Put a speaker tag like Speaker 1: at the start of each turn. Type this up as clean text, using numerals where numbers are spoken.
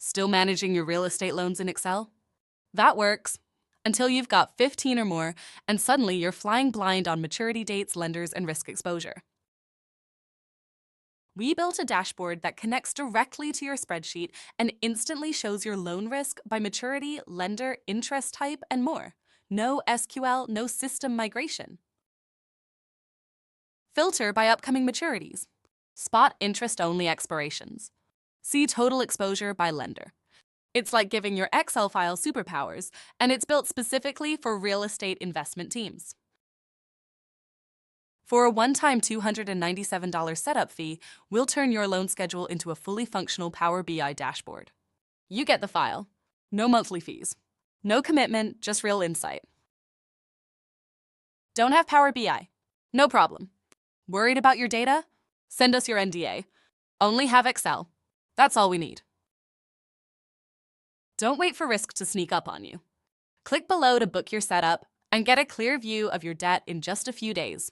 Speaker 1: Still managing your real estate loans in Excel? That works. Until you've got 15 or more, and suddenly you're flying blind on maturity dates, lenders, and risk exposure. We built a dashboard that connects directly to your spreadsheet and instantly shows your loan risk by maturity, lender, interest type, and more. No SQL, no system migration. Filter by upcoming maturities. Spot interest-only expirations. See total exposure by lender. It's like giving your Excel file superpowers, and it's built specifically for real estate investment teams. For a one-time $297 setup fee, we'll turn your loan schedule into a fully functional Power BI dashboard. You get the file. No monthly fees. No commitment, just real insight. Don't have Power BI? No problem. Worried about your data? Send us your NDA. Only have Excel. That's all we need. Don't wait for risk to sneak up on you. Click below to book your setup and get a clear view of your debt in just a few days.